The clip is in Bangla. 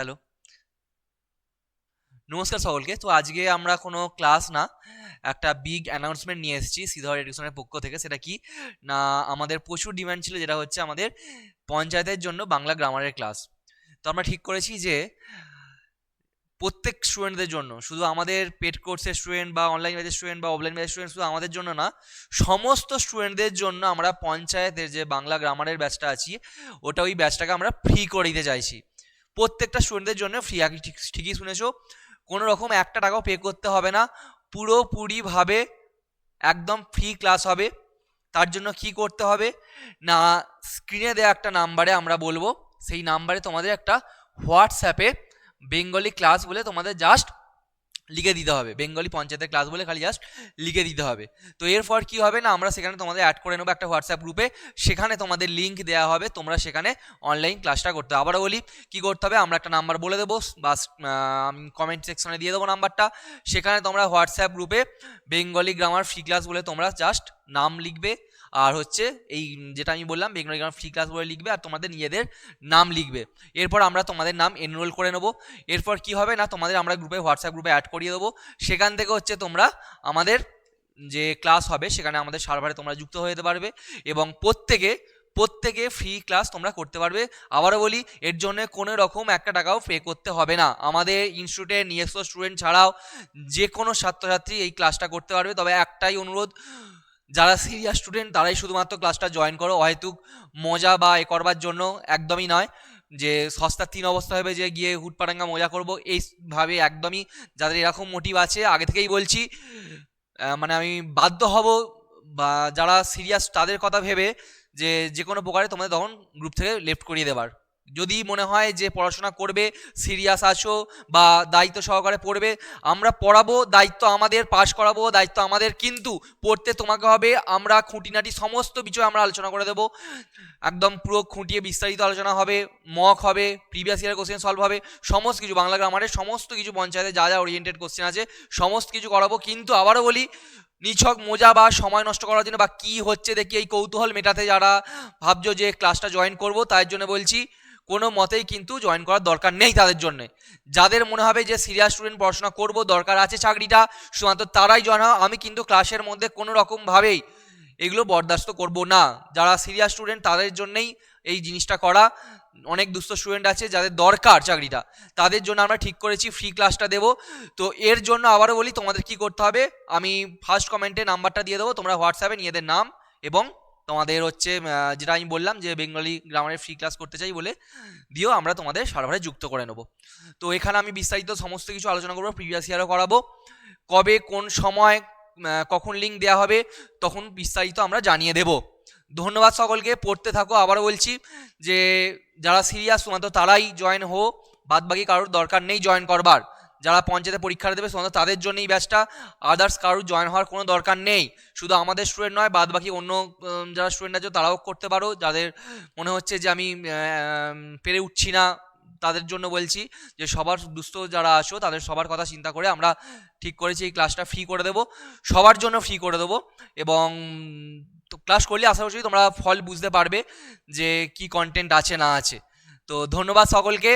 হ্যালো, নমস্কার সকলকে। তো আজকে আমরা কোনো ক্লাস না, একটা বিগ অ্যানাউন্সমেন্ট নিয়ে এসেছি সিধর এডুকেশনের পক্ষ থেকে। সেটা কি না, আমাদের প্রচুর ডিমান্ড ছিল, যেটা হচ্ছে আমাদের পঞ্চায়েতের জন্য বাংলা গ্রামারের ক্লাস। তো আমরা ঠিক করেছি যে প্রত্যেক স্টুডেন্টদের জন্য, শুধু আমাদের পেড কোর্সের স্টুডেন্ট বা অনলাইন ব্যাচের স্টুডেন্ট বা অফলাইন ব্যাচের স্টুডেন্ট শুধু আমাদের জন্য না, সমস্ত স্টুডেন্টদের জন্য আমরা পঞ্চায়েতের যে বাংলা গ্রামারের ব্যাচটা আছে ওই ব্যাচটাকে আমরা ফ্রি করে দিতে চাইছি। প্রত্যেকটা স্টুডেন্টদের জন্য ফ্রি। ঠিকই শুনেছো, কোনো রকম একটা টাকাও পে করতে হবে না, পুরোপুরিভাবে একদম ফ্রি ক্লাস হবে। তার জন্য কি করতে হবে না, স্ক্রিনে দেওয়া একটা নাম্বারে আমরা বলবো, সেই নাম্বারে তোমাদের একটা হোয়াটসঅ্যাপে বেঙ্গলি ক্লাস বলে তোমাদের জাস্ট লিখে দিতে হবে। বেঙ্গলি পঞ্চায়েতের ক্লাস বলে খালি জাস্ট লিখে দিতে হবে। তো এরপর কি হবে না, আমরা সেখানে তোমাদের অ্যাড করে নেবো একটা হোয়াটসঅ্যাপ গ্রুপে। সেখানে তোমাদের লিঙ্ক দেওয়া হবে, তোমরা সেখানে অনলাইন ক্লাসটা করতে হবে। আবারও বলি কি করতে হবে, আমরা একটা নাম্বার বলে দেবো বা আমি কমেন্ট সেকশনে দিয়ে দেবো নাম্বারটা। সেখানে তোমরা হোয়াটসঅ্যাপ গ্রুপে বেঙ্গলি গ্রামার ফ্রি ক্লাস বলে তোমরা জাস্ট নাম লিখবে, আর হচ্ছে এই যেটা আমি বললাম বেঙ্গলি গ্রামার ফ্রি ক্লাস বলে লিখবে, আর তোমাদের নিজেদের নাম লিখবে। এরপর আমরা তোমাদের নাম এনরোল করে নেবো। এরপর কি হবে না, তোমাদের আমরা গ্রুপে হোয়াটসঅ্যাপ গ্রুপে অ্যাড করিয়ে দেবো। সেখান থেকে হচ্ছে তোমরা আমাদের যে ক্লাস হবে সেখানে আমাদের সার্ভারে তোমরা যুক্ত হয়ে যেতে পারবে, এবং প্রত্যেকে ফ্রি ক্লাস তোমরা করতে পারবে। আবারও বলি, এর জন্য কোনো রকম একটা টাকাও পে করতে হবে না। আমাদের ইনস্টিটিউটের নিজস্ব স্টুডেন্ট ছাড়াও যে কোনো ছাত্রছাত্রী এই ক্লাসটা করতে পারবে। তবে একটাই অনুরোধ, যারা সিরিয়াস স্টুডেন্ট তারাই শুধুমাত্র ক্লাসটা জয়েন করো, হয়তো মজা বা এ করবার জন্য একদমই নয়, যে সস্তার তিন অবস্থা হবে যে গিয়ে হুটপাটাঙ্গা মজা করব এইভাবে একদমই। যাদের এরকম মোটিভ আছে, আগে থেকেই বলছি, মানে আমি বাধ্য হব, বা যারা সিরিয়াস তাদের কথা ভেবে যে যে কোনো প্রকারে তোমাদের তখন গ্রুপ থেকে লেফট করিয়ে দেবার। যদি মনে হয় যে পড়াশোনা করবে, সিরিয়াস আছো বা দায়িত্ব সহকারে পড়বে, আমরা পড়াবো, দায়িত্ব আমাদের, পাশ করাবো, দায়িত্ব আমাদের, কিন্তু পড়তে তোমাকে হবে। আমরা খুঁটিনাটি সমস্ত বিষয় আমরা আলোচনা করে দেবো, একদম পুরো খুঁটিয়ে বিস্তারিত আলোচনা হবে, মক হবে, প্রিভিয়াস ইয়ারের কোশ্চেন সলভ হবে, সমস্ত কিছু বাংলা গ্রামারের সমস্ত কিছু, পঞ্চায়েতে যা যা ওরিয়েন্টেড কোশ্চেন আছে সমস্ত কিছু করাবো। কিন্তু আবারও বলি, নিছক মজা বা সময় নষ্ট করার জন্য বা কি হচ্ছে দেখি এই কৌতূহল মেটাতে যারা ভাবছো যে ক্লাসটা জয়েন করবো, তার জন্য বলছি কোনো মতেই কিন্তু জয়েন করার দরকার নেই তাদের জন্য। যাদের মনে হবে যে সিরিয়াস স্টুডেন্ট, পড়াশোনা করবো, দরকার আছে চাকরিটা, শুধুমাত্র তারাই জয়েন হয়। আমি কিন্তু ক্লাসের মধ্যে কোনো রকমভাবেই এগুলো বরদাস্ত করব না। যারা সিরিয়াস স্টুডেন্ট তাদের জন্যই এই জিনিসটা করা। অনেক দুস্থ স্টুডেন্ট আছে যাদের দরকার চাকরিটা, তাদের জন্য আমরা ঠিক করেছি ফ্রি ক্লাসটা দেবো। তো এর জন্য আবারও বলি, তোমাদের কি করতে হবে, আমি ফার্স্ট কমেন্টে নাম্বারটা দিয়ে দেবো, তোমরা হোয়াটসঅ্যাপে নিজেদের নাম এবং তোমাদের হচ্ছে যেটা আমি বললাম যে বেঙ্গলি গ্রামারের ফ্রি ক্লাস করতে চাই বলে দিও, আমরা তোমাদের সার্ভারে যুক্ত করে নেবো। তো এখানে আমি বিস্তারিত সমস্ত কিছু আলোচনা করবো, প্রিভিয়াস ইয়ারও করাবো, কবে কোন সময় কখন লিঙ্ক দেওয়া হবে তখন বিস্তারিত আমরা জানিয়ে দেব। ধন্যবাদ সকলকে, পড়তে থাকো। আবারও বলছি যে যারা সিরিয়াস শুধুমাত্র তারাই জয়েন হো, বাদ বাকি কারোর দরকার নেই জয়েন করবার। যারা পঞ্চায়েতে পরীক্ষা দেবে শুধুমাত্র তাদের জন্যই ব্যাচটা, আদার্স কারোর জয়েন হওয়ার কোনো দরকার নেই। শুধু আমাদের স্টুডেন্ট নয়, বাদ বাকি অন্য যারা স্টুডেন্ট আছে তারাও করতে পারো। যাদের মনে হচ্ছে যে আমি পেরে উঠছি না, তাদের জন্য বলছি যে সবার দুস্থ যারা আছো তাদের সবার কথা চিন্তা করে আমরা ঠিক করেছি এই ক্লাসটা ফ্রি করে দেবো, সবার জন্য ফ্রি করে দেবো। এবং তো ক্লাস করলে আশা করছি তোমরা ফল বুঝতে পারবে যে কি কন্টেন্ট আছে না আছে। তো ধন্যবাদ সকলকে।